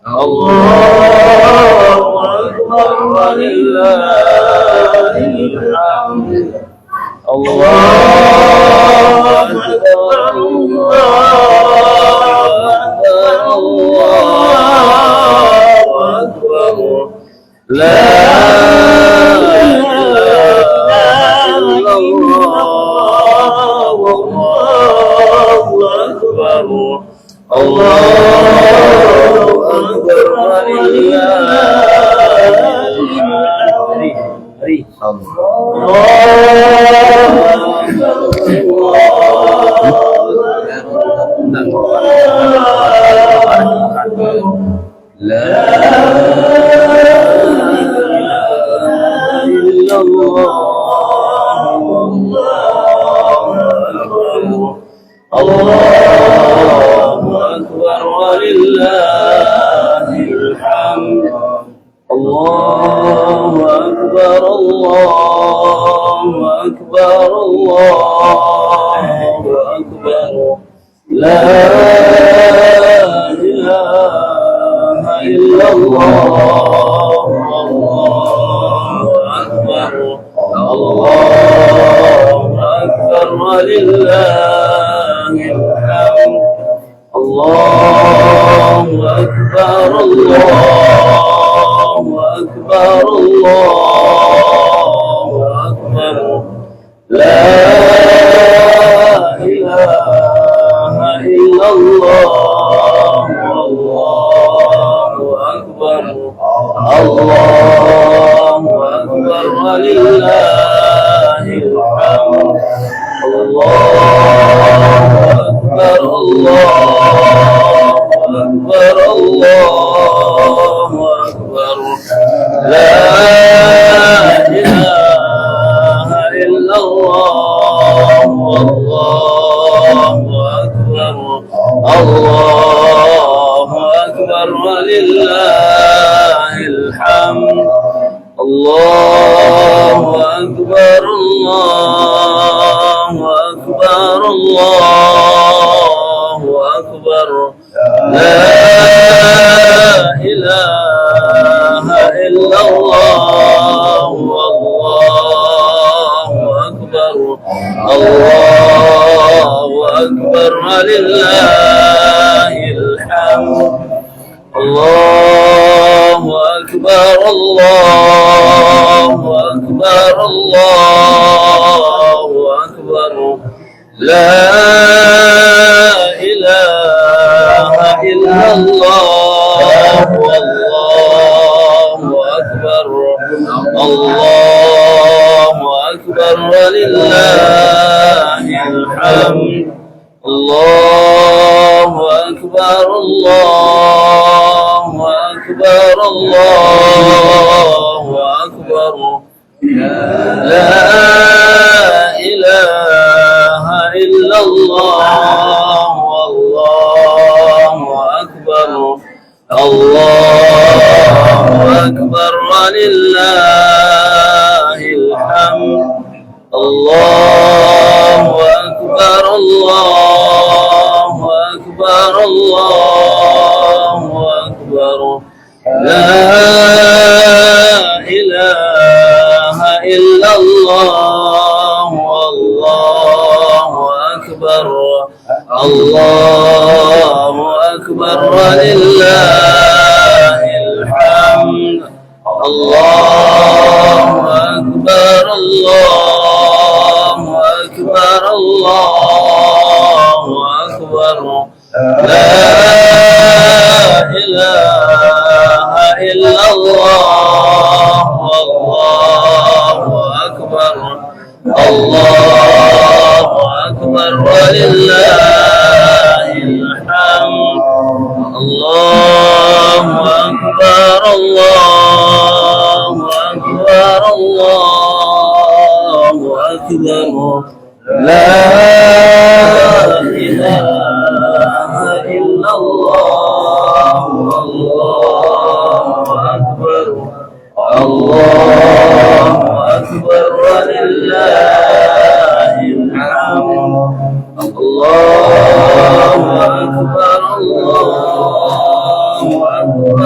الله أكبر ولله الحمد الله أكبر الله أكبر لا إله إلا الله والله أكبر الله أكبر ولله الله أكبر الله أكبر الله أكبر لا إله إلا الله الله أكبر الله أكبر ولله الحمد الله أكبر الله أكبر الله أكبر لا إله إلا الله والله أكبر الله أكبر ولله الحمد الله أكبر الله أكبر الله أكبر لا إله إلا الله والله أكبر الله أكبر ولله الحمد الله أكبر الله أكبر الله أكبر لا إله إلا الله والله أكبر الله أكبر ولله الحمد الله أكبر الله أكبر الله أكبر لا إله إلا الله والله أكبر الله أكبر ولله الحمد الله أكبر الله أكبر الله أكبر لا إله إلا الله والله أكبر الله أكبر ولله الحمد الله أكبر الله أكبر الله أكبر لا إله إلا الله والله أكبر الله أكبر ولله الحمد الله أكبر الله أكبر الله أكبر لا إله إلا الله والله أكبر الله أكبر ولله الحمد الله أكبر الله أكبر الله أكبر لا إله إلا الله والله أكبر الله أكبر ولله الحمد الله أكبر الله أكبر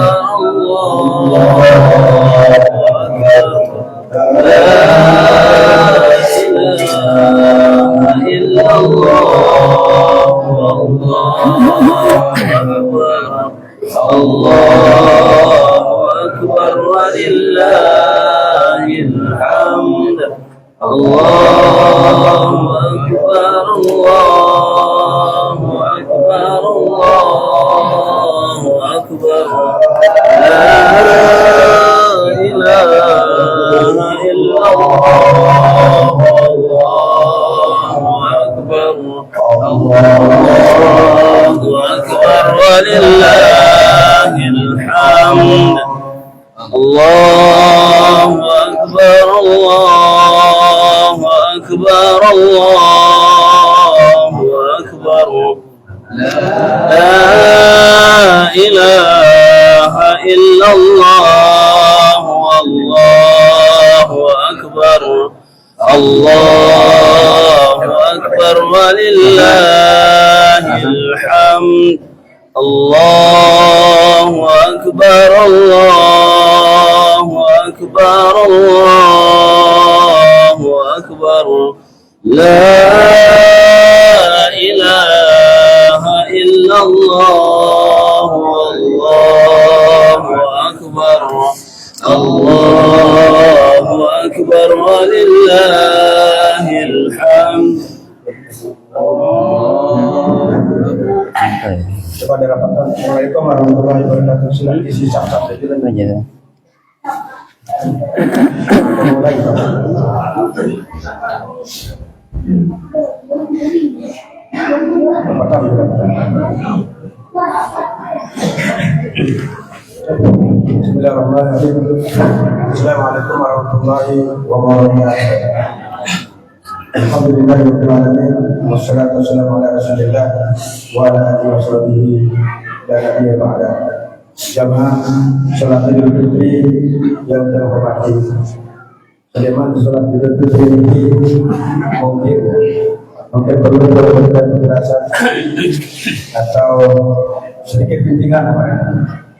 Assalamualaikum warahmatullahi wabarakatuh. Silakan isi cap-cap saja aja. Mulai. Bismillahirrahmanirrahim. Assalamualaikum warahmatullahi wabarakatuh. Alhamdulillahirabbil alamin wassalatu wassalamu ala rasulillah wa ala alihi washabihi wa nabiyyi ba'da. Jamaah salat Idul Fitri yang terhormati, selamat salat Idul Fitri ini mungkin perlu berbeda penjelasan atau sedikit bimbingan,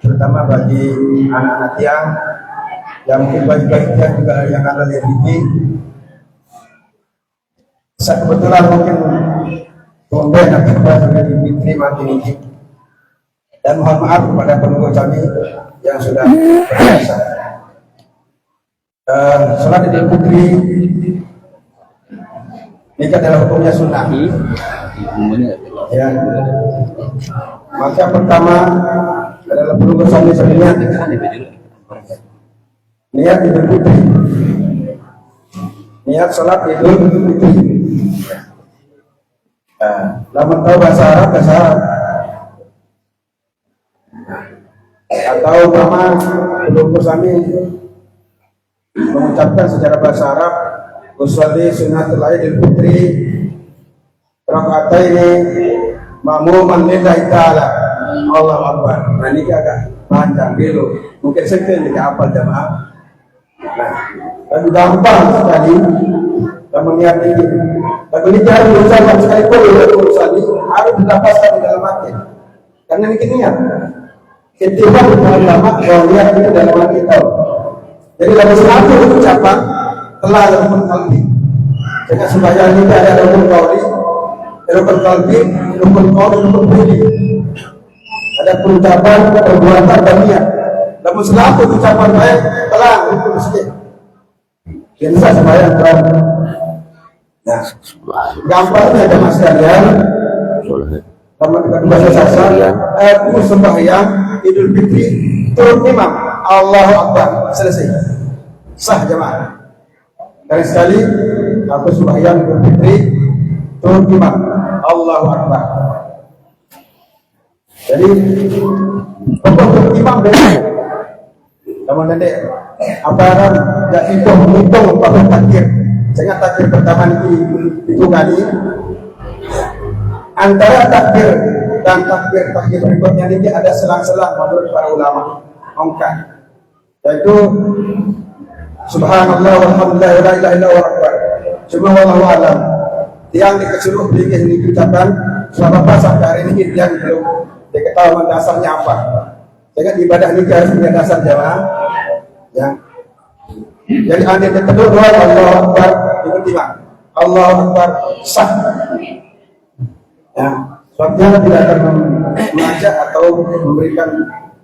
terutama bagi anak-anak yang mungkin bagi-bagi juga yang ada di sini. Saya kebetulan mungkin tumben akibat dari Fitri mati ini, dan mohon maaf kepada penunggu kami yang sudah berjasa. Salat Idul Fitri ini adalah hukumnya sunnah. Ya. Maka pertama adalah penunggu kami sebenarnya niat Idul Fitri, niat salat Idul Fitri. Lama tahu bahasa Arab atau nama belum bersami mengucapkan secara bahasa Arab usolli sunnatul Idul Fitri raka'ataini ma'muman lillahi ta'ala Allahu Akbar. Nah ini agak panjang dulu, mungkin sekian jika hafal jamaah. Nah, tapi gampang sekali kamu niat ini. Tapi ini jangan berusaha sekalipun urusan ini harus dilapaskan di dalam hati. Karena ini niat. Ketimbang dengan lama bahwa niat itu dalam hati kita. Jadi dalam satu ucapan telah rukun kalbi. Jangan sembahyang ini ada rukun kalbi, rukun fi'li. Ada ucapan, perbuatan dan niat. Dalam satu ucapan baik telah rukun sedih. Biasa sembahyang terang. Nah, gampangnya jemaah sekalian, sama kita bahasa sasar, aku sembahyang Idul Fitri turun imam, Allahu Akbar, selesai, sah jemaah. Dan sekali aku sembahyang Idul Fitri turun imam, Allahu Akbar. Jadi pokok imam dari kamu nanti apa yang hitung pakai takbir. Sehingga takbir pertama itu kali antara takbir dan takbir berikutnya ini ada selang-selang menurut para ulama angka, yaitu subhanallah walhamdulillah wa la ilaha illallah akbar. Cuma wallahu alam yang dikesuruh beliau ini ucapan selama pasang hari ini yang belum diketahui dasarnya apa. Sehingga ibadah ini harus punya dasar jamaah. Ya. Jadi ada yang kedua Allah Akbar tiba-tiba Allah Akbar sah. Ya, sebabnya tidak akan mengajak atau memberikan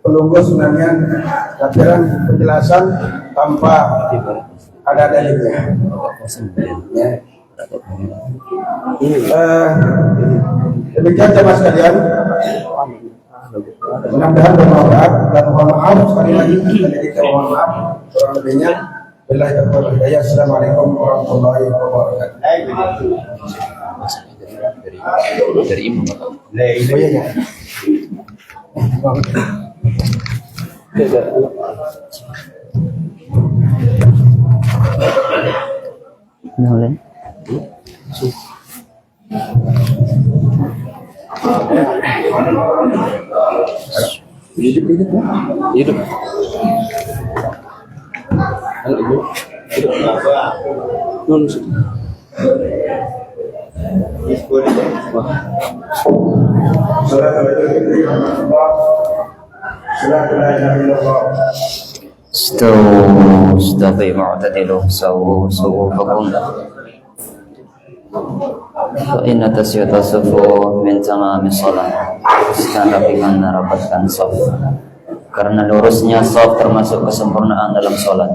pelunggu sebenarnya tampilan penjelasan tanpa ada dalilnya. Ya. Demikian jemaah sekalian. Mudah-mudahan bermanfaat dan mohon maaf sekali lagi kita mohon maaf kurang lebihnya. Billahi taufiq wal hidayah. Assalamualaikum warahmatullahi wabarakatuh. Dari imam. Oh iya ya. Boleh. Hidup. Halo ibu. Hidup. Nun. استووا معتدلوا سووا صفوفكم فإن تسوية الصفوف من تمام الصلاة. Sekian rapikan rapatkan saf, karena lurusnya saf termasuk kesempurnaan dalam sholat.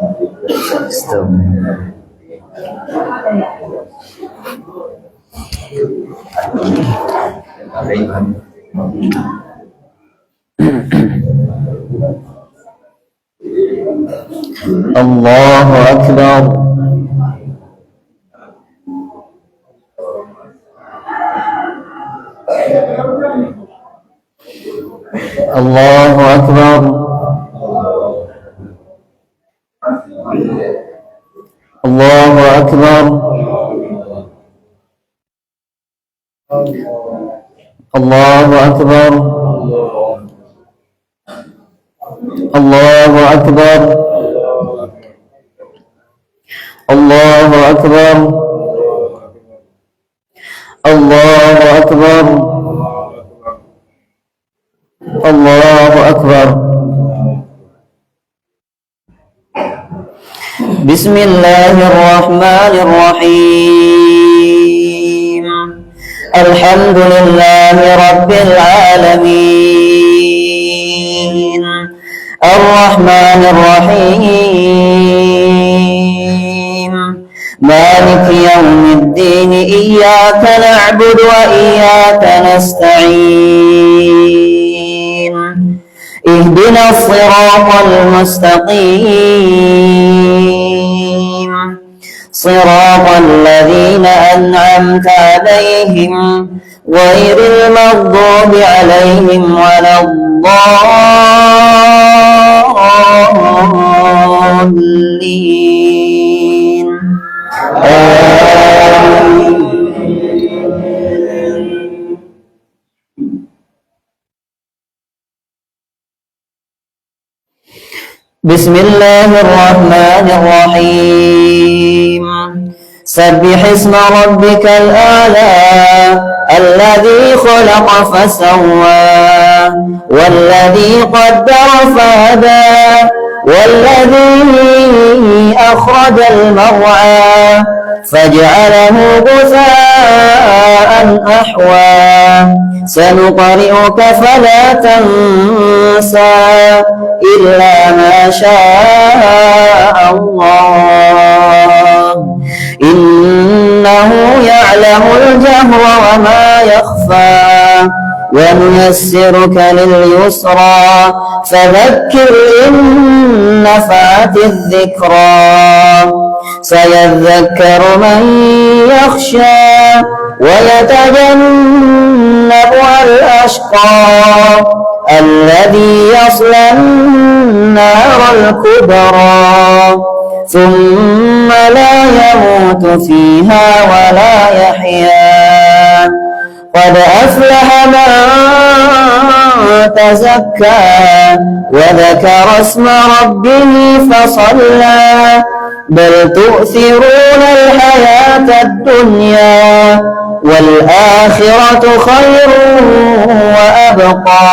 Allahu Akbar. Allahu Akbar. Allahu Akbar. Allahu Akbar. Allahu Akbar. Allahu Akbar. Allahu Akbar. Allahu Akbar. Bismillahirrahmanirrahim. Alhamdulillahi Rabbil Alamin. Ar-Rahmanir Rahim. Maliki yawmiddin. Iyyaka na'budu wa iyyaka nasta'in. Ihdinas siratal mustaqim. Siratal ladzina an'amta 'alaihim ghairil maghdubi 'alaihim waladdallin. Bismillahirrahmanirrahim. Sabbih isma rabbikal a'la alladhi khalaqa fasawwa walladhi qaddara fahada والذي أخرج المرعى فجعله غثاء أحوى سنقرئك فلا تنسى إلا ما شاء الله إنه يعلم الجهر وما يخفى ونيسرك لليسرى فذكر إن نفعت الذكرى سيذكر من يخشى ويتجنبها الأشقى الذي يصلى النار الكبرى ثم لا يموت فيها ولا يحيا قد أفلح من تزكى وذكر اسم ربه فصلى بل تؤثرون الحياة الدنيا والآخرة خير وأبقى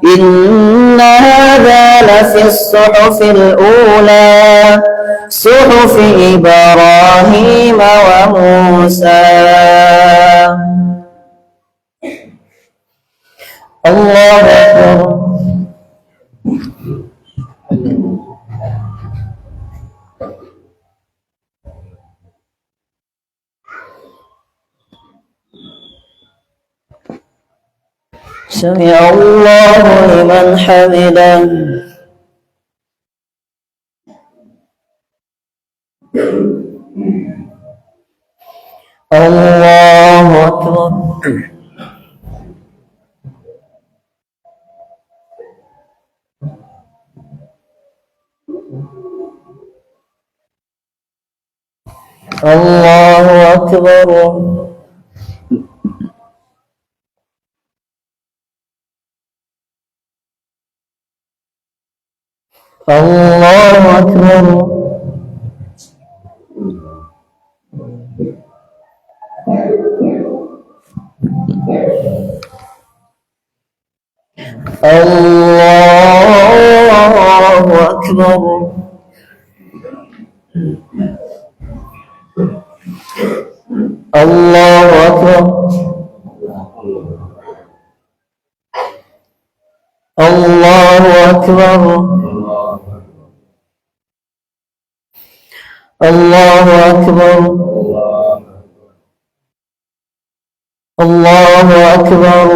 إن هذا هذا لفي الصحف الأولى صحف إبراهيم وموسى. الله أكبر. سمع الله لمن حمده. الله أكبر. الله أكبر. الله أكبر. الله أكبر. الله أكبر. الله أكبر. الله أكبر. الله أكبر.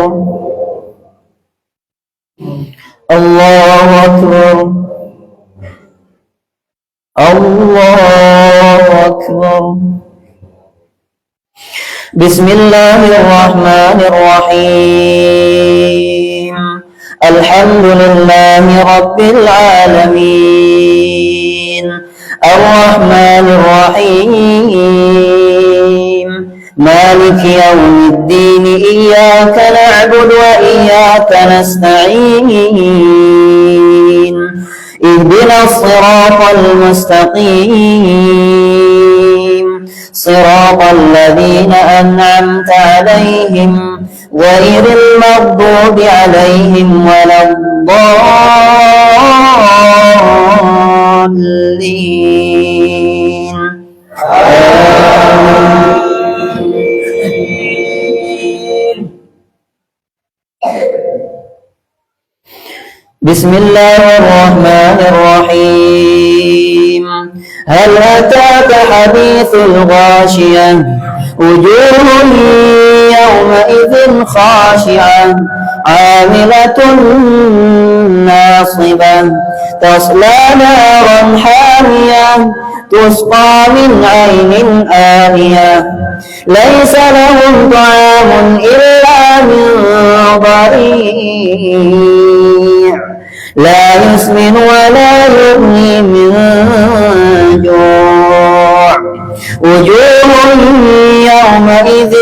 الله أكبر. الله أكبر. بسم الله الرحمن الرحيم. الحمد لله رب العالمين الرحمن الرحيم مالك يوم الدين إياك نعبد وإياك نستعين اهدنا الصراط المستقيم صراط الذين أنعمت عليهم غير المغضوب عليهم ولا الضالين. بسم الله الرحمن الرحيم. هل أتاك حديث الغاشية وجوه يومئذ تخشع عاملة ناصبة تصلى نارا حامية تسقى من عين آنية ليس لهم طعام إلا من ضريع لا يسمن ولا يغني من جوع وجوه يومئذ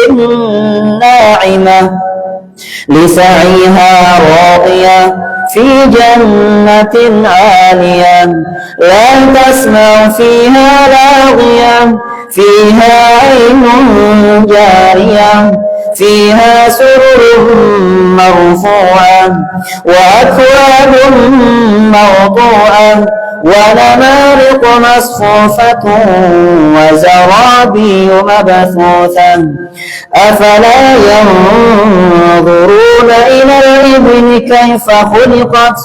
ناعمة لسعيها راضية في جنة عالية لا تسمع فيها لاغية فيها عين جارية فيها سرر مرفوعة وأكواب موضوعة ونمارق مصفوفة وزرابي مبثوثة أفلا ينظرون إلى الإبل كيف خلقت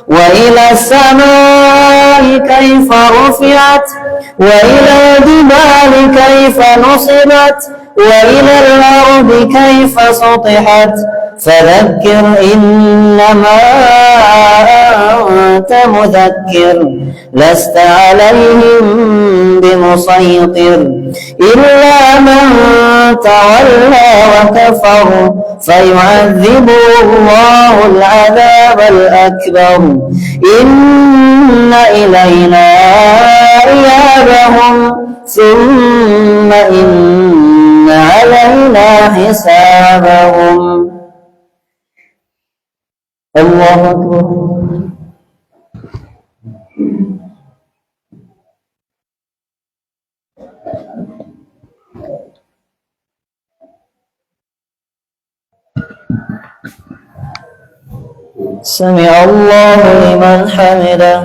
وإلى السماء كيف رفعت وإلى الجبال كيف نصبت وإلى الأرض كيف سطحت فذكر إنما أنت مذكر لست عليهم بمسيطر إلا من تولى وكفر فيعذبه الله العذاب الأكبر إن إلينا إيابهم ثم إن علينا حسابهم. الله أكبر. سمع الله لمن حمده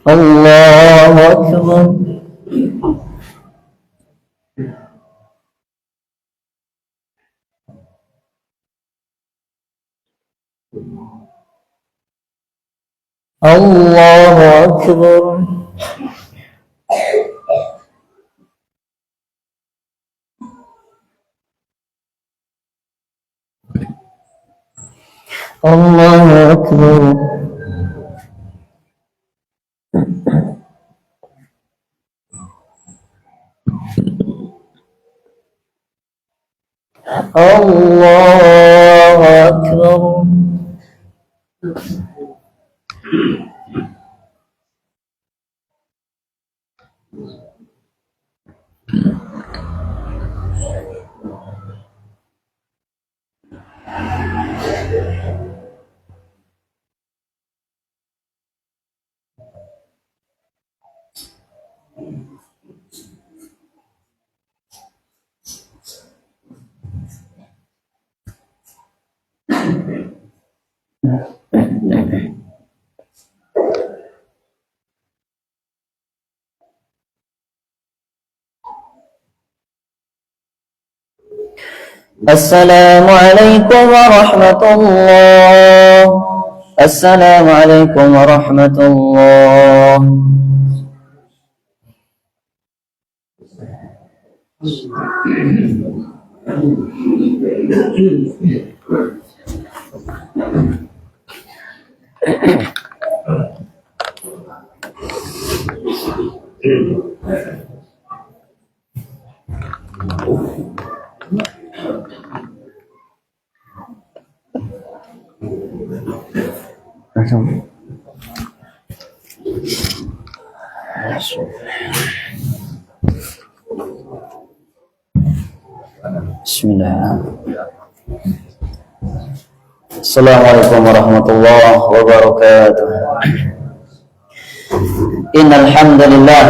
الله أكبر الله أكبر الله أكبر الله أكبر السلام عليكم ورحمة الله. السلام عليكم ورحمة الله. Bismillah. Assalamualaikum warahmatullahi wabarakatuh. Innal hamdalillah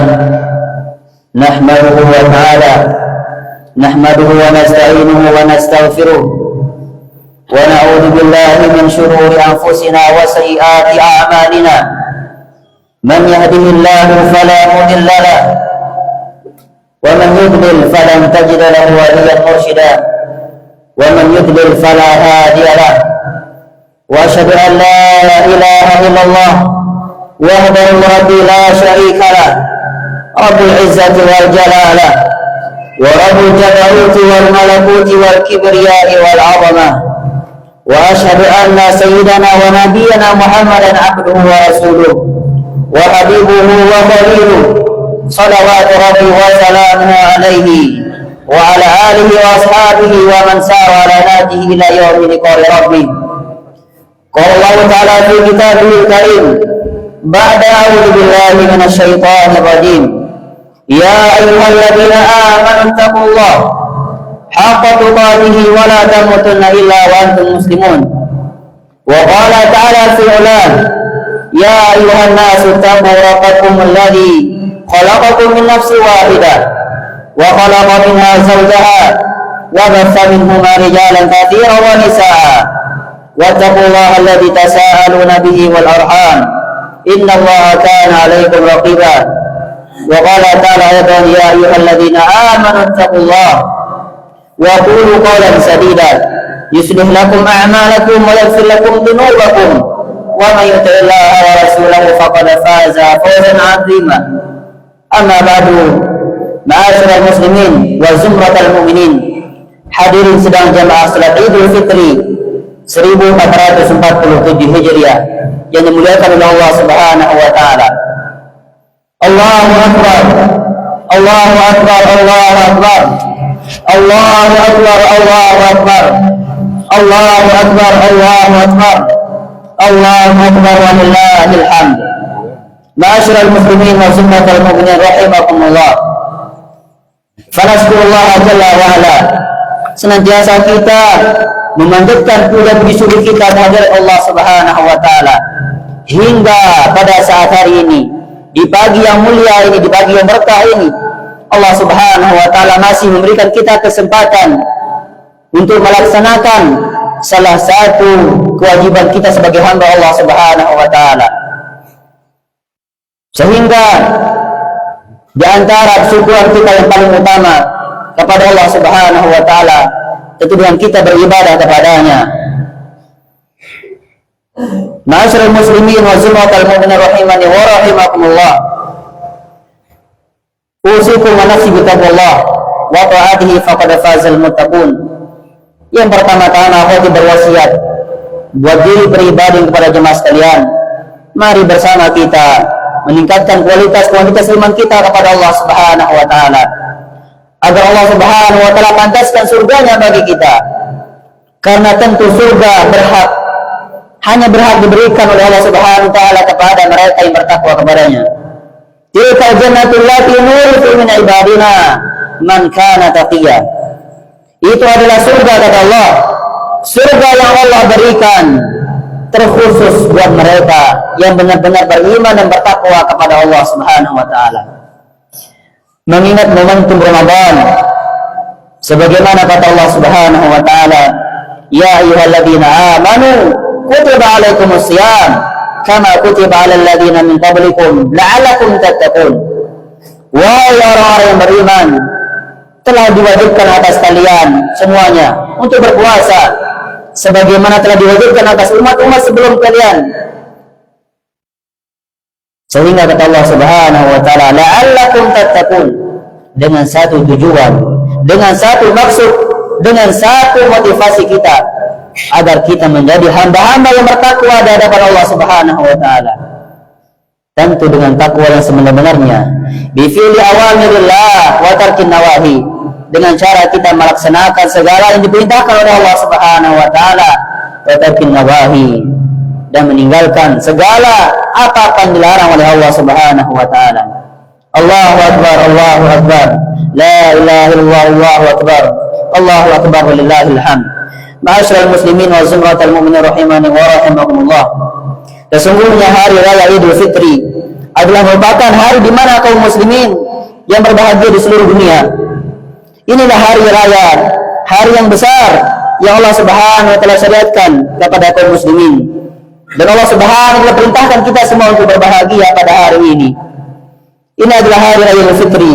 nahmaduhu wa ta'ala nahmaduhu wa nasta'inuhu wa nastaghfiruh wa na'udzu billahi min shururi anfusina wa sayyiati a'malina. Man yahdihillahu fala mudilla lahu wa man yudlil falan tajida lahu waliyyan mursyida wa man yudlil fala hadiya lahu wa asyhadu an la ilaha illallah wahdahu la syarika lahu rabbul izzati wal jalalah wa rabbul jabaruti wal malakuti wal kibriyai wal 'azamah wa asyhadu anna sayyidana wa nabiyyana Muhammadan abduhu wa rasuluh wa habibuhu wa khaliluh salawatu rabbi wa salamuhu alaihi wa ala alihi wa ashabihi wa man sara ala nahjihi ila yaumi liqa'i rabbih. Qala Allah ta'ala fi kitabihil karim ba'da a'udzu billahi minasy syaithanir rajim. Ya ayyuhalladzina amanu taqullaha haqqa tuqatih wa la tamutunna illa wa antum muslimun. Wa qala ta'ala fi ulan ya ayyuhan nasu taqu rabbakum alladzi khalaqakum min nafsin wahidah wa khalaqa minha zawjaha wa batha minhuma rijalan katsiran wa nisaa'a wattaqullaha alladzi tasaaluna bihi wal arham innallaha kana 'alaykum raqiba. Wa qala ta'ala aidan ya ayyuhalladzina amanu taqullaha wa qulu qawlan sadida yuslih lakum a'malakum wa yaghfir lakum dhunubakum wa may yuti'illaha wa rasulahu faqad faza fawzan 'azima. Amma ba'du, ma'asyiral muslimin wa zumratal mu'minin, hadirin sedang jamaah salat Idul Fitri 1447 Hijriah yang dimuliakan oleh Allah Subhanahu wa taala. Allahu akbar. Allahu akbar. Allahu akbar. Allahu akbar. Allahu akbar. Allahu akbar. Allahu akbar. Allahu akbar wa lillahil hamd. Ma'asyiral muslimin wa zumratal mu'minin rahimakumullah. Fanashkurullah jalla wa ala. Senantiasa kita memanjatkan puja puji syukur kita kehadirat Allah Subhanahu wa taala hingga pada saat hari ini, di pagi yang mulia ini, di pagi yang berkah ini, Allah Subhanahu wa taala masih memberikan kita kesempatan untuk melaksanakan salah satu kewajiban kita sebagai hamba Allah Subhanahu wa taala. Sehingga di antara syukuran kita yang paling utama kepada Allah Subhanahu wa taala tentu dengan kita beribadah kepadanya. Ma'asyiral muslimin wa zumratal mu'minin rahimani wa rahimakumullah. Usikum wa nafsi bitaqwallah wa ta'atihi faqad fazal muttaqun. Yang pertama-tama aku berwasiat buat diri pribadi kepada jemaah sekalian, mari bersama kita meningkatkan kualitas iman kita kepada Allah Subhanahu wa taala, agar Allah Subhanahu wa taala pantaskan surganya bagi kita. Karena tentu surga hanya berhak diberikan oleh Allah Subhanahu wa taala kepada mereka yang bertakwa kepadanya. Tilka jannatul lati nurithu min ibadina man kana taqiyya. Itu adalah surga kata Allah, surga yang Allah berikan terkhusus buat mereka yang benar-benar beriman dan bertakwa kepada Allah Subhanahu wa taala. Mengingat momentum Ramadan, sebagaimana kata Allah Subhanahu wa taala, ya ayyuhalladzina amanu kutiba alaikumus shiyam kama kutiba alal ladzina min qablikum la'allakum tattaqun. Wahai orang-orang yang beriman, telah diwajibkan atas kalian semuanya untuk berpuasa sebagaimana telah diwajibkan atas umat-umat sebelum kalian. Sehingga kata Allah Subhanahu wa taala la'allakum tattaqun, dengan satu tujuan, dengan satu maksud, dengan satu motivasi kita, agar kita menjadi hamba-hamba yang bertakwa di hadapan Allah Subhanahu wa taala. Tentu dengan takwa yang sebenar-benarnya, bi fi'li awamirillah wa tarkin nawahi, dengan cara kita melaksanakan segala yang diperintahkan oleh Allah Subhanahu wa taala, wa tarkin nawahi, dan meninggalkan segala apa yang dilarang oleh Allah Subhanahu wa taala. Allahu akbar, Allahu akbar, la ilaha illallah, Allahu akbar, Allahu akbar walillahil hamd. Ma'asyiral muslimin wa zumratal mu'minin rahimani wa rahimakumullah. Sesungguhnya hari raya Idul Fitri adalah merupakan hari di mana kaum muslimin yang berbahagia di seluruh dunia. Inilah hari raya, hari yang besar yang Allah Subhanahu wa taala syariatkan kepada kaum muslimin. Dan Allah Subhanahu wa taala perintahkan kita semua untuk berbahagia pada hari ini. Ini adalah hari raya Idul Fitri.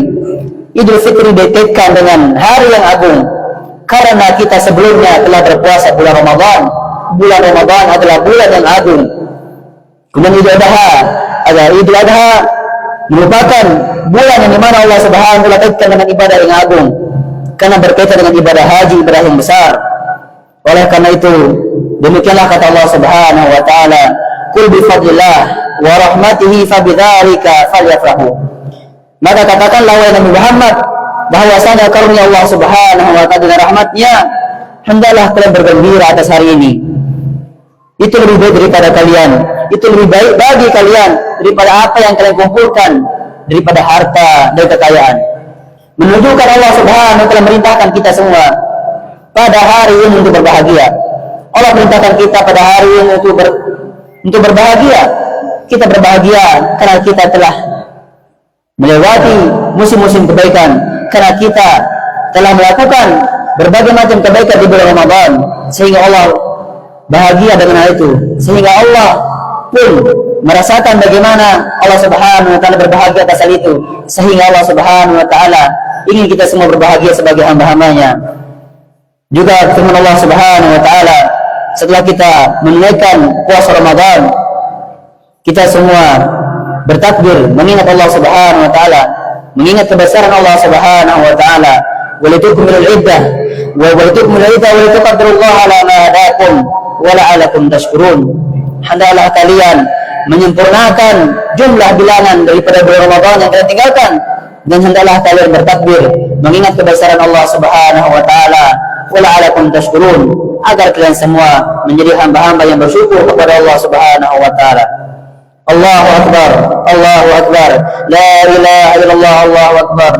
Idul Fitri dikaitkan dengan hari yang agung karena kita sebelumnya telah berpuasa bulan Ramadan. Bulan Ramadan adalah bulan yang agung. Kemudian Idul Adha merupakan bulan yang dimana Allah Subhanahu wa taala kaitkan dengan ibadah yang agung, karena berkaitan dengan ibadah haji, ibadah yang besar. Oleh karena itu, demikianlah kata Allah Subhanahu wa taala, "Qul bi fadlillah wa rahmatihi fabidzalika falyafrahu." Maka katakanlah wahai Nabi Muhammad, bahwasanya karunia Allah Subhanahu wa taala dan rahmatnya, hendaklah kalian bergembira atas hari ini. Itu lebih baik daripada kalian, itu lebih baik bagi kalian daripada apa yang kalian kumpulkan, daripada harta dan kekayaan. Menunjukkan Allah Subhanahu wa taala merintahkan kita semua pada hari ini untuk berbahagia. Allah perintahkan kita pada hari ini untuk berbahagia. Kita berbahagia karena kita telah melewati musim-musim kebaikan, karena kita telah melakukan berbagai macam kebaikan di bulan Ramadan, sehingga Allah bahagia dengan hal itu, sehingga Allah pun merasakan bagaimana Allah Subhanahu wa taala berbahagia atas hal itu, sehingga Allah Subhanahu wa taala ingin kita semua berbahagia sebagai hamba-hambanya. Juga firman Allah Subhanahu wa taala, setelah kita menunaikan puasa Ramadan, kita semua bertakbir mengingat Allah Subhanahu wa taala, mengingat kebesaran Allah Subhanahu wa taala. Walitukmilul iddah wa walitukmilul iddah wa lituqaddirullaha ala ma hadakum wa la'alakum tashkurun. Hendaklah kalian menyempurnakan jumlah bilangan daripada bulan Ramadan yang kalian tinggalkan, dan hendaklah kalian bertakbir mengingat kebesaran Allah Subhanahu wa taala wa la'alakum tashkurun, agar kalian semua menjadi hamba-hamba yang bersyukur kepada Allah Subhanahu wa taala. Allahu akbar, Allahu akbar, la ilaha illallah, Allahu akbar,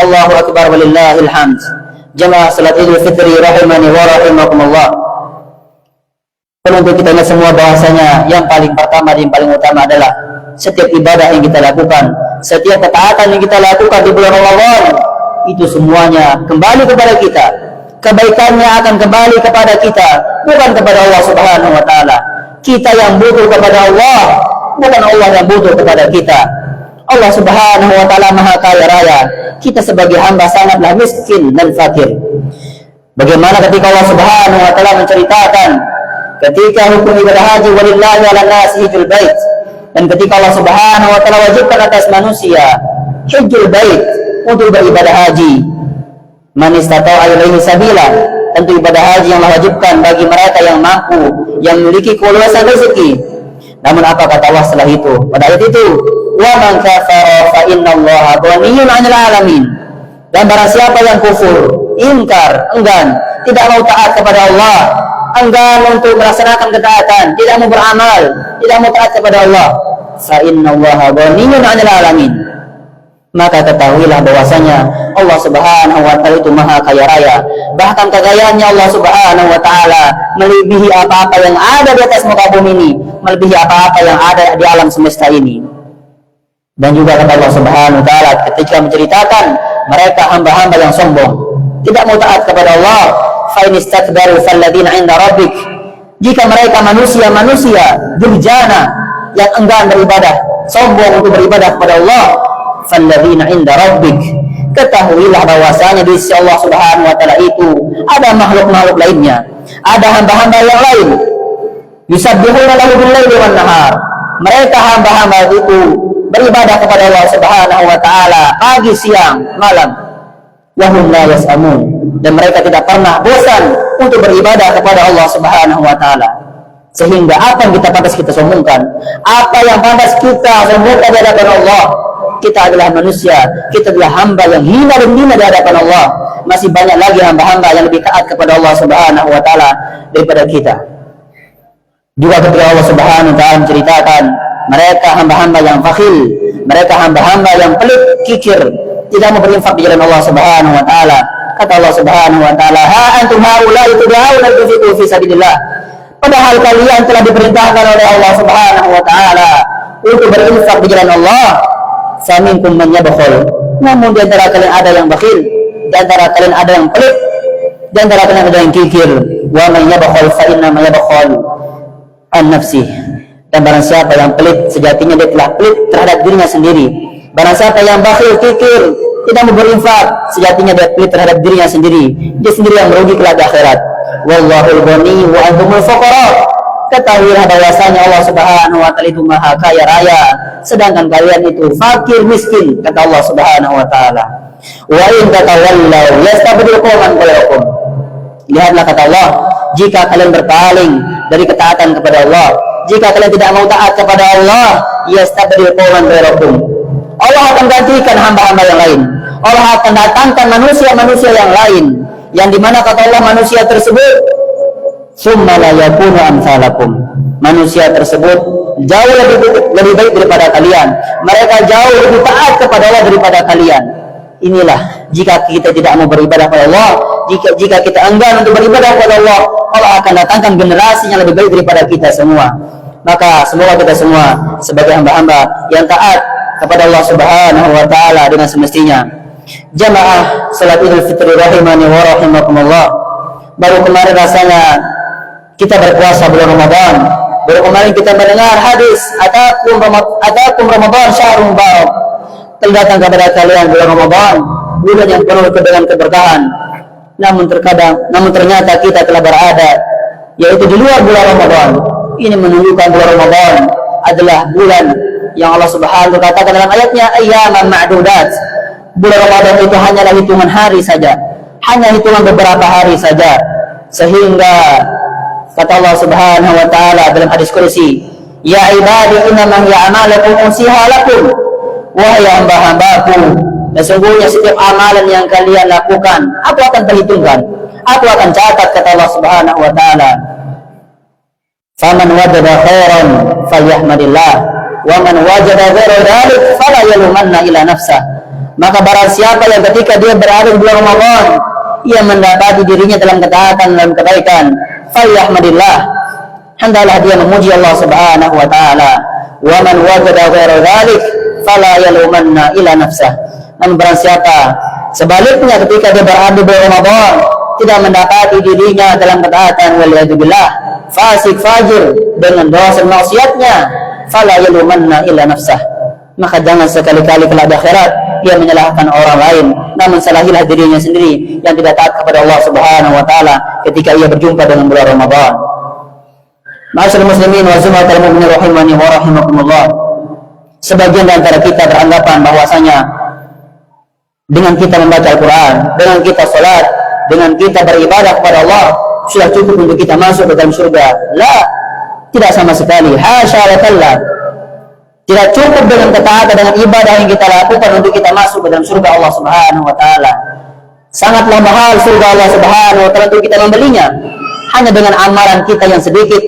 Allahu akbar walillahil hamd. Jamaah salat Idul Fitri rahimani wa rahimakumullah. Untuk kita ingat semua bahwasanya yang paling pertama dan yang paling utama adalah setiap ibadah yang kita lakukan, setiap ketaatan yang kita lakukan di bulan Ramadan, itu semuanya kembali kepada kita. Kebaikannya akan kembali kepada kita, bukan kepada Allah Subhanahu wa taala. Kita yang butuh kepada Allah, bukan Allah yang butuh kepada kita. Allah Subhanahu wa taala Maha Kaya Raya. Kita sebagai hamba sangatlah miskin dan fakir. Bagaimana ketika Allah Subhanahu wa taala menceritakan ketika hukum ibadah haji walillahi 'alan nasi hijjul bait, dan ketika Allah Subhanahu wa taala wajibkan atas manusia hijjul bait untuk beribadah haji. Man istata'a ilaihi sabila, tentu ibadah haji yang Allah wajibkan bagi mereka yang mampu, yang memiliki keluasan rezeki. Namun apa kata Allah setelah itu? Pada ayat itu, wa man kafara fa innallaha ghaniyyun 'anil 'alamin. Dan barang siapa yang kufur, ingkar, enggan, tidak mau taat kepada Allah, enggan untuk melaksanakan ketaatan, tidak mau beramal, tidak mau taat kepada Allah, fa innallaha ghaniyyun 'anil 'alamin. Maka ketahuilah bahwasanya Allah Subhanahu wa taala itu Maha Kaya Raya. Bahkan kekayaannya Allah Subhanahu wa taala melebihi apa-apa yang ada di atas muka bumi ini, melebihi apa-apa yang ada di alam semesta ini. Dan juga kata Allah Subhanahu wa taala ketika menceritakan mereka hamba-hamba yang sombong, tidak mau taat kepada Allah, fa in istakbaru falladzina 'inda rabbik. Jika mereka manusia-manusia durjana yang enggan beribadah, sombong untuk beribadah kepada Allah, falladzina 'inda rabbik, ketahuilah bahwasanya di sisi Allah Subhanahu wa taala itu ada makhluk-makhluk lainnya, ada hamba-hamba yang lain. Yusabbihuna lahu bil-laili wan nahar. Mereka hamba-hamba itu beribadah kepada Allah Subhanahu wa taala pagi, siang, malam. Wa hum la yas'amun. Dan mereka tidak pernah bosan untuk beribadah kepada Allah Subhanahu wa taala. Sehingga apa yang kita pantas kita sombongkan, apa yang pantas kita sombongkan di hadapan Allah? Kita adalah manusia, kita adalah hamba yang hina dan hina di hadapan Allah. Masih banyak lagi hamba-hamba yang lebih taat kepada Allah Subhanahu wa taala daripada kita. Juga ketika Allah Subhanahu wa taala menceritakan mereka hamba-hamba yang bakhil, mereka hamba-hamba yang pelit, kikir, tidak mau berinfak di jalan Allah Subhanahu wa taala. Kata Allah Subhanahu wa taala, "Ha antum haula'i tud'auna tunfiqu fi sabilillah." Padahal kalian telah diperintahkan oleh Allah Subhanahu wa taala untuk berinfak di jalan Allah. Faminkum man yabkhul. Namun di antara kalian ada yang bakhil, di antara kalian ada yang pelit, di antara kalian ada yang kikir. Wa man yabkhul fa inna ma yabkhul an nafsih. Dan barang siapa yang pelit, sejatinya dia telah pelit terhadap dirinya sendiri. Barang siapa yang bakhil, kikir, tidak mau berinfak, sejatinya dia pelit terhadap dirinya sendiri. Dia sendiri yang merugi kelak di akhirat. Wallahul ghani wa antumul fuqara. Ketahuilah bahwasanya Allah Subhanahu wa taala itu Maha Kaya Raya, sedangkan kalian itu fakir miskin, kata Allah Subhanahu wa taala. Wa in tatawallaw yastabdil qauman ghayrakum. Lihatlah kata Allah, jika kalian berpaling dari ketaatan kepada Allah, jika kalian tidak mau taat kepada Allah, yastabdil qauman ghayrakum. Allah akan gantikan hamba-hamba yang lain. Allah akan datangkan manusia-manusia yang lain, yang dimana kata Allah manusia tersebut summa la yakunu amsalakum. Manusia tersebut jauh lebih baik daripada kalian. Mereka jauh lebih taat kepada Allah daripada kalian. Inilah jika kita tidak mau beribadah kepada Allah, jika kita enggan untuk beribadah kepada Allah, Allah akan datangkan generasi yang lebih baik daripada kita semua. Maka semoga kita semua sebagai hamba-hamba yang taat kepada Allah Subhanahu wa taala dengan semestinya. Jamaah salat Idul Fitri rahimani wa rahimakumullah. Baru kemarin rasanya kita berpuasa bulan Ramadan. Baru kemarin kita mendengar hadis atakum Ramadan syahrul mubarak. Telah datang kepada kalian bulan Ramadan, bulan yang penuh dengan keberkahan. Namun ternyata kita telah berada yaitu di luar bulan Ramadan. Ini menunjukkan bulan Ramadan adalah bulan yang Allah Subhanahu wa taala katakan dalam ayatnya ayyaman ma'dudat. Bulan Ramadan itu hanyalah hitungan hari saja, hanya hitungan beberapa hari saja. Sehingga kata Allah Subhanahu wa taala dalam hadis kursi, ya ibadi innama hiya a'malukum usiha lakum. Wahai hamba-hambaku, sesungguhnya setiap amalan yang kalian lakukan aku akan perhitungkan, aku akan catat, kata Allah Subhanahu wa taala. Faman wajada khairan falyahmadillah wa man wajada ghaira dzalik fala yalumanna ila nafsah. Maka barang siapa yang ketika dia berada di bulan Ramadan ia mendapati dirinya dalam ketaatan dan kebaikan, falyahmadillah, hendaklah dia memuji Allah Subhanahu wa taala. Wa man wajada ghaira dzalik fala yalumanna ila nafsah. Namun barang siapa Sebaliknya ketika dia berada di bulan Ramadan tidak mendapati dirinya dalam ketaatan, waliyadzubillah, fasik fajir dengan dosa maksiatnya, fala yalumanna illa nafsah, maka jangan sekali-kali kelak di akhirat dia menyalahkan orang lain, namun salahilah dirinya sendiri yang tidak taat kepada Allah Subhanahu wa taala ketika ia berjumpa dengan bulan Ramadan. Ma'asyiral muslimin wa zumatal mu'minin rahimani wa rahimakumullah. Sebagian di antara kita beranggapan bahwasanya dengan kita membaca Al-Quran, dengan kita salat, dengan kita beribadah kepada Allah sudah cukup untuk kita masuk ke dalam surga. La, tidak sama sekali. Hasya wa kalla. Tidak cukup dengan ketaatan, dengan ibadah yang kita lakukan untuk kita masuk ke dalam surga Allah Subhanahu wa taala. Sangatlah mahal surga Allah Subhanahu wa taala untuk kita membelinya. Hanya dengan amalan kita yang sedikit,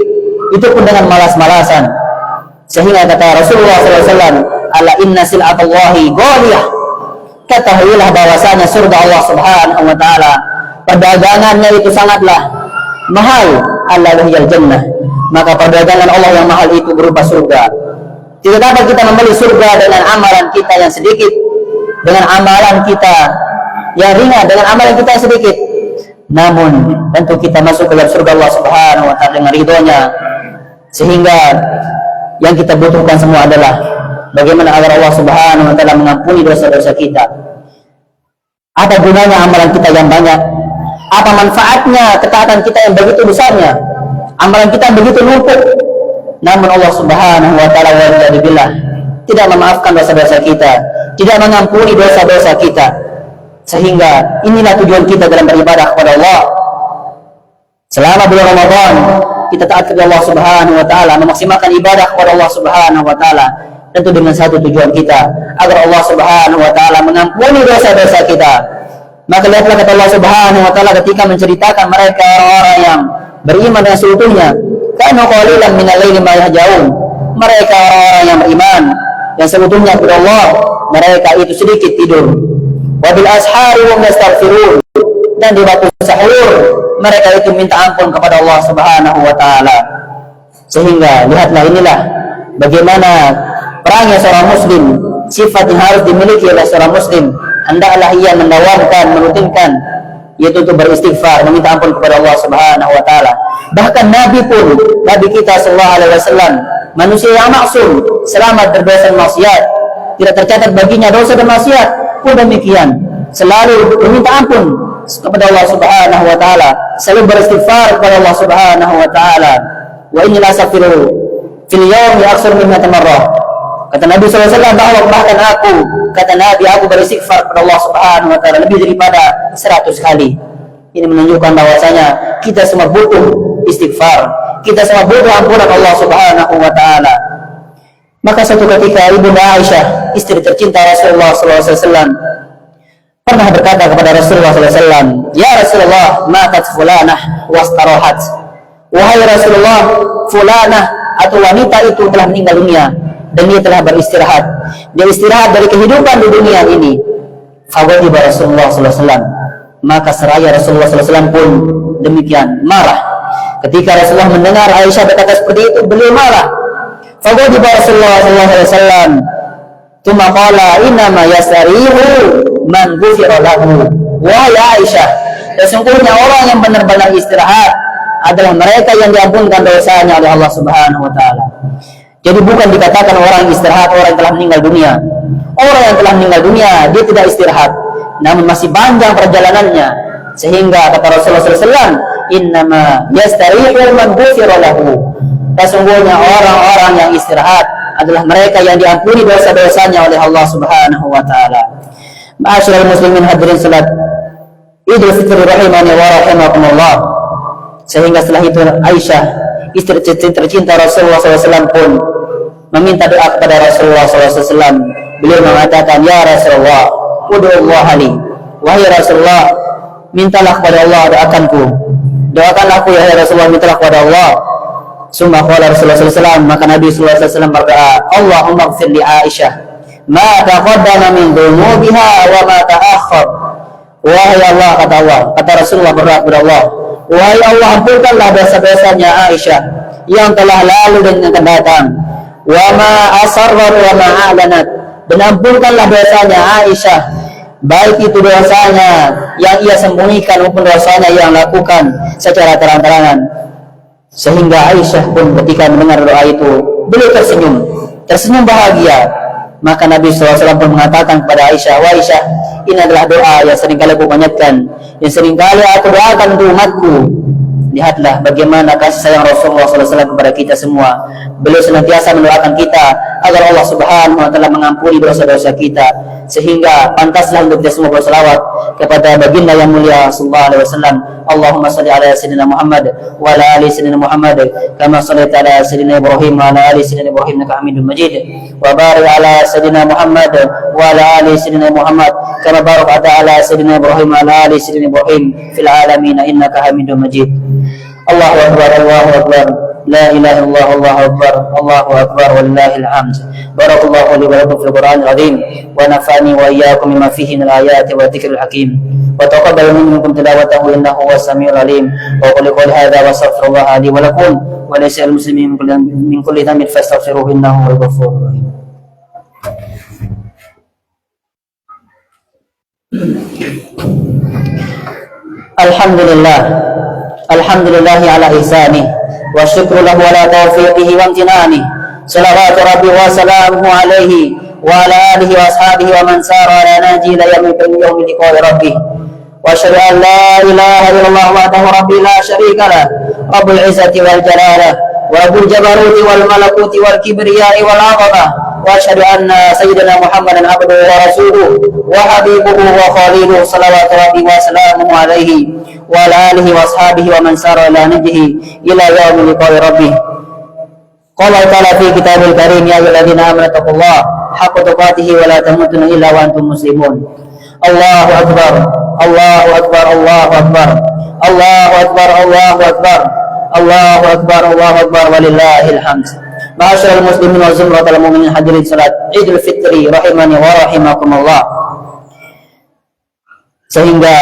itu pun dengan malas-malasan. Sehingga kata Rasulullah SAW, ala inna sil'atallahi ghaliyah. Ketahuilah bahwasanya surga Allah Subhanahu wa taala, perdagangannya itu sangatlah mahal. Ala wahiyal jannah. Maka perdagangan Allah yang mahal itu berupa surga. Tidak dapat kita membeli surga dengan amalan kita yang sedikit, dengan amalan kita yang ringan, dengan amalan kita yang sedikit. Namun tentu kita masuk ke dalam surga Allah Subhanahu wa taala dengan ridhonya. Sehingga yang kita butuhkan semua adalah bagaimana agar Allah Subhanahu wa taala mengampuni dosa-dosa kita. Apa gunanya amalan kita yang banyak? Apa manfaatnya ketaatan kita yang begitu besarnya? Amalan kita yang begitu numpuk, namun Allah Subhanahu wa taala waliyadzubillah tidak memaafkan dosa-dosa kita, tidak mengampuni dosa-dosa kita. Sehingga inilah tujuan kita dalam beribadah kepada Allah. Selama bulan Ramadan kita taat kepada Allah Subhanahu wa taala, memaksimalkan ibadah kepada Allah Subhanahu wa taala, tentu dengan satu tujuan kita, agar Allah Subhanahu wa taala mengampuni dosa-dosa kita. Maka lihatlah kata Allah Subhanahu wa taala ketika menceritakan mereka orang-orang yang beriman dengan seutuhnya, kanu qalilan minal laili ma yahjaun. Mereka orang-orang yang beriman yang seutuhnya kepada Allah, mereka itu sedikit tidur. Wa bil ashari hum yastaghfirun. Dan di waktu sahur mereka itu minta ampun kepada Allah Subhanahu wa taala. Sehingga lihatlah inilah bagaimana perangai seorang muslim, sifat yang harus dimiliki oleh seorang muslim. Hendaklah ia mendawamkan, merutinkan, yaitu untuk beristighfar, meminta ampun kepada Allah Subhanahu wa taala. Bahkan Nabi pun, Nabi kita sallallahu alaihi wasallam, manusia yang maksum, selamat dari dosa dan maksiat, tidak tercatat baginya dosa dan maksiat, pun demikian selalu meminta ampun kepada Allah Subhanahu wa taala, selalu beristighfar kepada Allah Subhanahu wa taala. Wa inni la astaghfiru fil yawmi aktsar min 100 marrah. Kata Nabi SAW bahwa bahkan aku beristighfar kepada Allah Subhanahu wa taala lebih daripada 100 kali. Ini menunjukkan bahwasanya kita semua butuh istighfar, kita semua butuh ampunan Allah Subhanahu wa taala. Maka suatu ketika Ibunda Aisyah, istri tercinta Rasulullah SAW, pernah berkata kepada Rasulullah SAW, "Ya Rasulullah, matat fulanah wastarahat." Wahai Rasulullah, fulanah atau wanita itu telah meninggal dunia dan dia telah beristirahat. Dia istirahat dari kehidupan di dunia ini. Faghadiba Rasulullah SAW. Maka seraya Rasulullah SAW pun demikian marah. Ketika Rasulullah mendengar Aisyah berkata seperti itu, beliau marah. Faghadiba Rasulullah SAW. Tsumma qala innama yasarihu man ghufira lahu. Wahai Aisyah, sesungguhnya orang yang benar-benar istirahat adalah mereka yang diampunkan dosanya oleh Allah Subhanahu wa taala. Jadi bukan dikatakan orang istirahat orang yang telah meninggal dunia. Orang yang telah meninggal dunia dia tidak istirahat, namun masih panjang perjalanannya. Sehingga kata Rasulullah SAW, innama yastarihu man ghufira lahu. Sesungguhnya orang-orang yang istirahat adalah mereka yang diampuni dosa-dosanya oleh Allah Subhanahu wa taala. Ma'asyiral muslimin hadirin salat Idul Fitri rahimani wa rahimakumullah. Sehingga setelah itu Aisyah, istri tercinta Rasulullah SAW pun meminta doa kepada Rasulullah SAW. Beliau mengatakan, "Ya Rasulullah, ud'ullah li." Wahai Rasulullah, mintalah kepada Allah, doakanku. Doakanlah aku ya Rasulullah, mintalah kepada Allah. Summa qala Rasulullah SAW, maka Nabi SAW berdoa, "Allahumma ighfir li Aisyah ma taqaddama min dhunubiha wa ma ta'akhkhar." Wahai Allah, kata Rasulullah berdoa kepada Allah, wahai Allah, ampunkanlah dosa-dosanya Aisyah yang telah lalu dan yang akan datang. Wa ma asarrat wa ma a'lanat. Dan ampunkanlah dosanya Aisyah baik itu dosanya yang ia sembunyikan maupun dosanya yang lakukan secara terang-terangan. Sehingga Aisyah pun ketika mendengar doa itu, beliau tersenyum bahagia. Maka Nabi SAW pun mengatakan kepada Aisyah, "Wahai Aisyah, ini adalah doa yang seringkali aku panjatkan, yang seringkali aku doakan untuk umatku." Lihatlah bagaimana kasih sayang Rasulullah SAW kepada kita semua. Beliau senantiasa mendoakan kita agar Allah Subhanahu wa Ta'ala mengampuni dosa-dosa kita, sehingga pantaslah untuk kita semua berselawat kepada baginda yang mulia sallallahu alaihi wasallam. Allahumma salli ala sayyidina Muhammad wa ala ali sayyidina Muhammad kama shallaita ala sayyidina Ibrahim wa ala ali sayyidina Ibrahim innaka Hamidum Majid, wa barik ala sayyidina Muhammad wa ala ali sayyidina Muhammad kama barakta ala sayyidina Ibrahim wa ala ali sayyidina Ibrahim fil alamin innaka Hamidum Majid. Allahu akbar, Allahu akbar, la ilaha illallah, Allahu akbar, Allahu akbar, walillahil hamd. Barakallahu li wa lakum fil Qur'anil azim, wa nafa'ani wa iyyakum bima fihi minal ayati wa dzikril hakim, wa taqabbal minkum tilawatahu innahu huwas samiul alim. Wa qul hadza wa astaghfirullah li wa lakum wa lisa'il muslimin min kulli dhanbin fastaghfiruhu innahu huwal ghafurur rahim. Alhamdulillah ala ihsanih wa syukru lahu ala taufiqihi wa amtinanih. Salawatu rabbi wa salamuhu alaihi wa ala alihi wa ashabihi wa man sara ala nahji ila yaumil liqa'i rabbih. Wa asyhadu an la ilaha illallah wahdahu rabbi la syarika lah, rabbul izzati wal jalalah wa rabbul jabaruti wal malakuti wal kibriyai wal 'azamah. Wa asyhadu anna sayyidina Muhammadan abduhu wa rasuluhu wa habibuhu wa khaliluhu. Salawatu rabbi wa salamuhu alaihi wa ala alihi wa ashabihi wa man sara ala nahjihi ila yaumil liqa'i rabbih. Qala ta'ala fi kitabil karim, ya ayyuhalladzina amanu taqullaha haqqa tuqatih wa la tamutunna illa wa antum muslimun. Allahu akbar, Allahu akbar, Allahu akbar, Allahu akbar, Allahu akbar, Allahu akbar, Allahu akbar, walillahil hamd. Ma'asyiral muslimin wa zumratal mu'minin, hadirin salat Idul Fitri rahimani wa rahimakumullah. Sehingga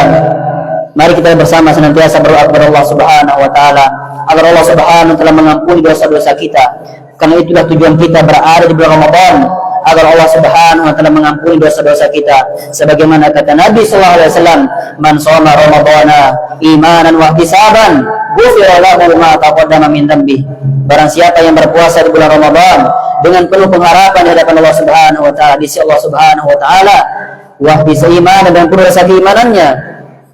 mari kita bersama senantiasa berdoa kepada Allah Subhanahu wa Ta'ala agar Allah Subhanahu wa Ta'ala mengampuni dosa-dosa kita. Karena itulah tujuan kita berada di bulan Ramadan, agar Allah Subhanahu wa Ta'ala mengampuni dosa-dosa kita. Sebagaimana kata Nabi sallallahu alaihi wasallam, "Man shoma Ramadhana imanan wa ihtisaban, ghufira lahu ma taqaddama min dhanbi." Barang siapa yang berpuasa di bulan Ramadan dengan penuh pengharapan di hadapan Allah Subhanahu wa Ta'ala, di sisi Allah Subhanahu wa Ta'ala, wa ihtisaban dan penuh rasa keimanannya,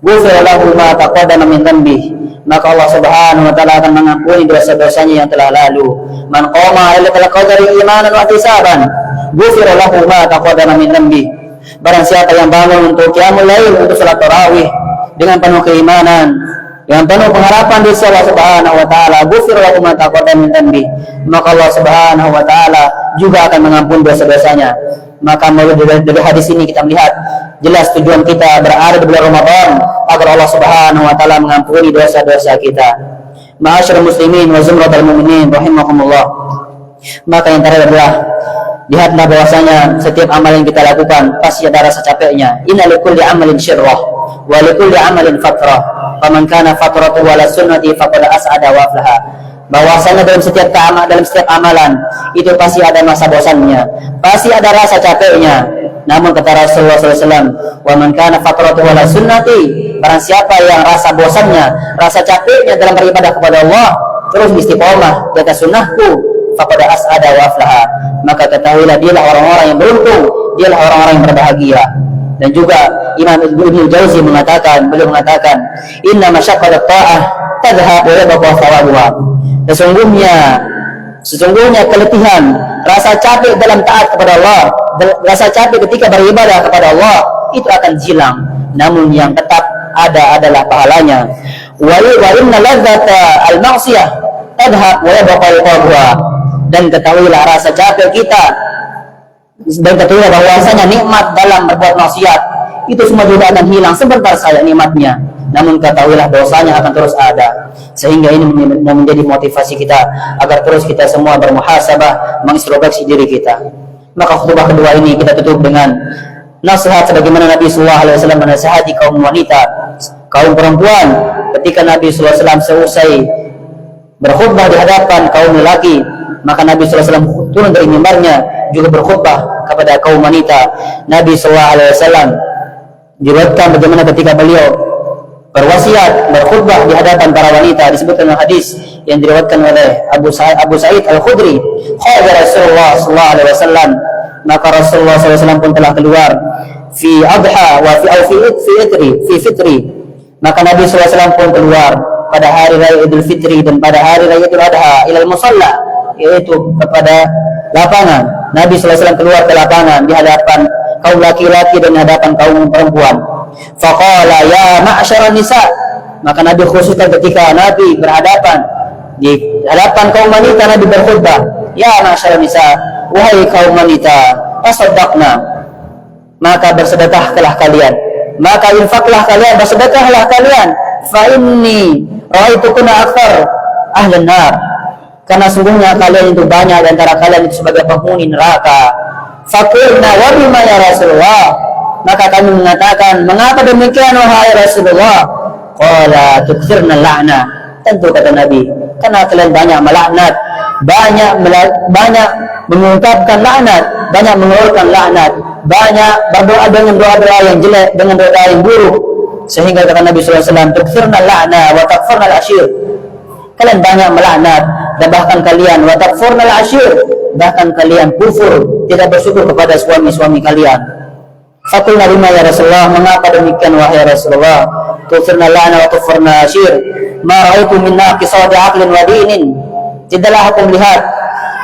ghufira lahu ma taqaddama min dhanbi, maka Allah Subhanahu wa Ta'ala akan mengampuni dosa-dosanya yang telah lalu. Man qama lailatul qadri imanan wa ihtisaban, ghufira lahu ma taqaddama min dhanbi. Barang siapa yang bangun untuk qiyamul lail, untuk salat tarawih dengan penuh keimanan, dengan penuh pengharapan di sisi Allah Subhanahu wa Ta'ala, ghufira lahu ma taqaddama min dhanbi, maka Allah Subhanahu wa Ta'ala juga akan mengampuni dosa-dosanya. Maka dari hadis ini kita melihat jelas tujuan kita berada di bulan Ramadan agar Allah Subhanahu wa Ta'ala mengampuni dosa-dosa kita. Ma'asyiral muslimin wa zumratal mu'minin rahimakumullah. Maka yang terakhir adalah lihatlah bahwasanya setiap amal yang kita lakukan pasti ada rasa capeknya. Inna likulli amalin syirrah wa likulli amalin fatrah, faman kana fatratuhu ala sunnati faqad as'ada wa aflaha. Bahwasanya dalam setiap amalan itu pasti ada masa bosannya, pasti ada rasa capeknya. Namun kata Rasulullah SAW, "Wa man kana fatratuhu ala sunnati," barang siapa yang rasa bosannya, rasa capeknya dalam beribadah kepada Allah, terus istiqomah di atas sunnahku, faqad as'ada wa aflaha, maka ketahuilah dialah orang-orang yang beruntung, dialah orang-orang yang berbahagia. Dan juga Imam Ibnu Jauzi mengatakan, beliau mengatakan, "Inna masyaqqatat ta'ah tadhhab wa yabqa thawabuha." Sesungguhnya keletihan, rasa capek dalam taat kepada Allah, rasa capek ketika beribadah kepada Allah itu akan hilang, namun yang tetap ada adalah pahalanya. Wa inna ladzata al-ma'siyah tadhhab wa yabqa iqabuha. Dan ketahuilah rasa capek kita, dan ketahuilah bahwasanya nikmat dalam berbuat maksiat itu semua juga akan hilang sebentar saja nikmatnya, namun ketahuilah dosanya akan terus ada. Sehingga ini menjadi motivasi kita agar terus kita semua bermuhasabah, mengintrospeksi diri kita. Maka khutbah kedua ini kita tutup dengan nasihat sebagaimana Nabi sallallahu alaihi wasallam menasihati kaum wanita, kaum perempuan, ketika Nabi sallallahu alaihi wasallam selesai berkhutbah di hadapan kaum lelaki, maka Nabi sallallahu alaihi wasallam turun dari mimbarnya juga berkhutbah kepada kaum wanita. Nabi sallallahu alaihi wasallam Diriwayatkan bagaimana ketika beliau berwasiat, berkhutbah di hadapan para wanita, disebutkan dalam hadis yang diriwayatkan oleh Abu Sa'id Al-Khudri, kharaja Rasulullah sallallahu alaihi wasallam, maka Rasulullah sallallahu alaihi wasallam pun telah keluar fi adha wa fi fitri, maka Nabi sallallahu alaihi wasallam pun keluar pada hari raya Idul Fitri dan pada hari raya Idul Adha ilal musalla, yaitu kepada lapangan. Nabi sallallahu alaihi wasallam keluar ke lapangan di hadapan kaum laki-laki dan di hadapan kaum perempuan. Faqala ya ma'syaran nisa, maka Nabi khususkan ketika Nabi berhadapan di hadapan kaum wanita, Nabi berkhutbah, ya ma'syaran nisa, wahai kaum wanita, tasaddaqna, maka bersedekahlah kalian, maka infaklah kalian, bersedekahlah kalian, fa inni ra'aitukuna aktsar ahlan nar, karena sungguhnya kalian itu banyak di antara kalian itu sebagai penghuni neraka. Faqulna wa bima ya Rasulullah, maka kami mengatakan, mengapa demikian wahai Rasulullah? Qala tukthirna la'na, tentu kata Nabi, karena kalian banyak melaknat, banyak mengungkapkan laknat, banyak mengeluarkan laknat, banyak berdoa dengan doa-doa yang jelek, dengan doa yang buruk, sehingga kata Nabi SAW, tukthirna la'na wa takfurna al-ashir, kalian banyak melaknat dan bahkan kalian wa takfurna al-ashir, bahkan kalian kufur, tidak bersyukur kepada suami-suami kalian. Faqulna bima ya Rasulullah, mengapa demikian wahai Rasulullah? Tukfirna la'na wa takfurna al-ashir, ma ra'aitu min naqisati aqlin wa dinin, tidaklah aku melihat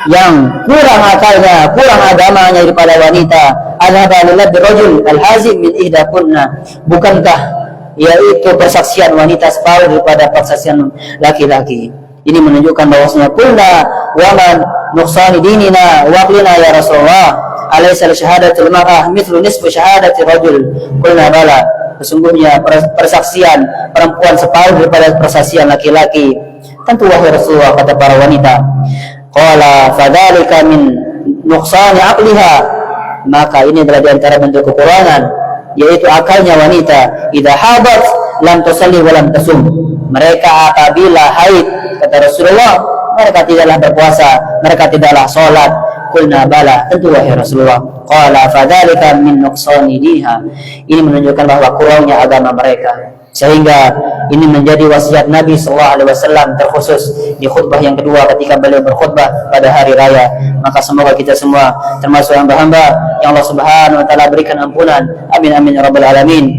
yang kurang akalnya, kurang agamanya daripada wanita. Adhaba lilad rajul al-hazim min ihdakunna, bukankah yaitu persaksian wanita separuh daripada persaksian laki-laki. Ini menunjukkan bahwasanya kulna wa man nuqsani dinina wa aqlina ya Rasulullah, alaysa syahadatul mar'ah mithlu nisfu syahadati rajul. Kulna bala, sesungguhnya persaksian perempuan separuh daripada persaksian laki-laki. Tentu wahai Rasulullah, kata para wanita. Qala fadzalika min nuqsani aqliha, maka ini adalah di antara bentuk kekurangan, yaitu akalnya wanita. Idza hadat lam tusalli wa lam tasum, mereka apabila haid, kata Rasulullah, mereka tidaklah berpuasa, mereka tidaklah sholat. Qulna bala, tentu wahai Rasulullah. Qala fadzalika min nuqsani diniha, ini menunjukkan bahwa kurangnya agama mereka. Sehingga ini menjadi wasiat Nabi SAW terkhusus di khutbah yang kedua ketika beliau berkhutbah pada hari raya. Maka semoga kita semua termasuk hamba-hamba yang Allah Subhanahu wa taala berikan ampunan. Amin amin ya rabbal alamin.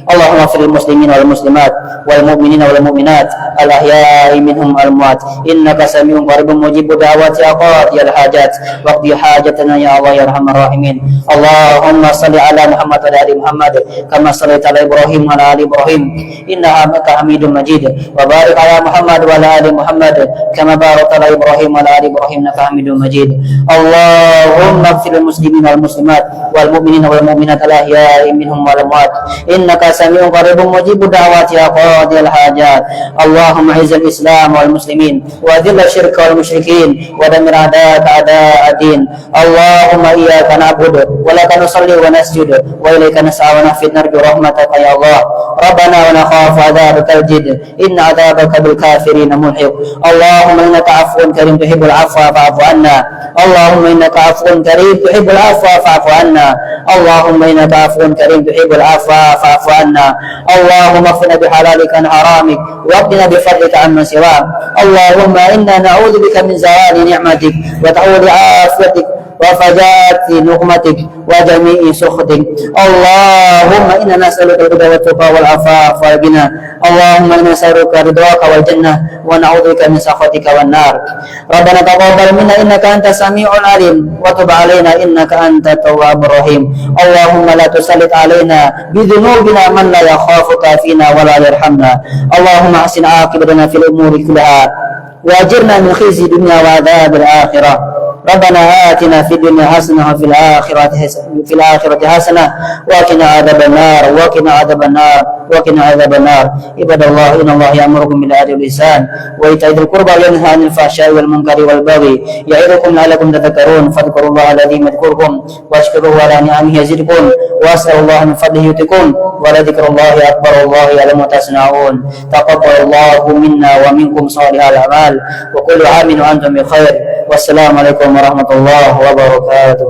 Allahumma fil muslimin wal muslimat wal mu'minina wal mu'minat al ahya'i minhum al amwat, innaka sami'un qaribun mujibud da'wati aqatil hajat waqdi hajatana ya Allah ya arhamar rahimin. Allahumma salli ala Muhammad wa ali Muhammad kama shallaita ala Ibrahim wa ala ali Ibrahim innaka Hamidum Majid, wa barik ala Muhammad wa ala ali Muhammad kama barakta ala Ibrahim wa ala ali Ibrahim innaka Hamidum Majid. Allahumma fil muslimin wal muslimat wal mu'minina wal mu'minat al ahya'i minhum wal amwat, innaka sami'un qaribun mujibud da'wati aqatil hajat. Allahumma izzil islam wal muslimin wa dhil syirka wal musyrikin wa damir a'da'aka a'da'ad-din. Allahumma iyyaka na'budu wa laka nusalli wa nasjud wa ilayka nas'a wa nahfid narju rahmataka ya Allah. Rabbana wa nakhafu 'adzabakal jid inna 'adzabaka bil kafirin mulhiq. Allahumma innaka 'afuwun karim tuhibbul 'afwa fa'fu 'anna. Allahumma innaka 'afuwun karim tuhibbul 'afwa fa'fu 'anna. Allahumma innaka 'afuwun karim tuhibbul 'afwa fa'fu 'anna. Allahumma qina bihalalika an haramik wa qina bifadlika amman siwak. Allahumma inna na'udzubika min zawali ni'matik wa ta'uli afiyatik wa fajati nuqmatik wa jami'i sukhtik. Allahumma inna nas'aluka al-huda wa tuqa wal afafa wal ghina. Allahumma inna nas'aluka ridwaka wal jannah wa na'udzubika min sakhatika wan nar. Rabbana taqabbal minna innaka antas sami'ul alim wa tub 'alaina innaka antat tawwabur rahim. Allahumma la tusallit 'alaina bi dhunubina man la yakhafuka fina wa la yarhamna. Allahumma ahsin 'aqibatana fil umuri kullaha wa ajirna min khizyi dunya wa 'adzabil akhirah. Rabbana atina fid dunya hasanah wa fil akhirati hasanah wa qina adzabannar wa qina adzabannar. Ibadallah, innallaha ya'murukum bil 'adli wal ihsan wa ita'i dzil qurba wa yanha 'anil fahsya'i wal munkari wal baghi ya'idukum la'allakum tadhakkarun. Fadhkurullaha alladzi yadhkurukum washkuruhu 'ala ni'amihi yazidkum wa as'alullaha min fadlihi yutikum wa la dzikrullahi akbar wallahu ya'lamu ma tasna'un. Taqabbalallahu minna wa minkum shalihal a'mal wa kullu 'amin wa antum bi khair. Wassalamualaikum warahmatullahi wabarakatuh.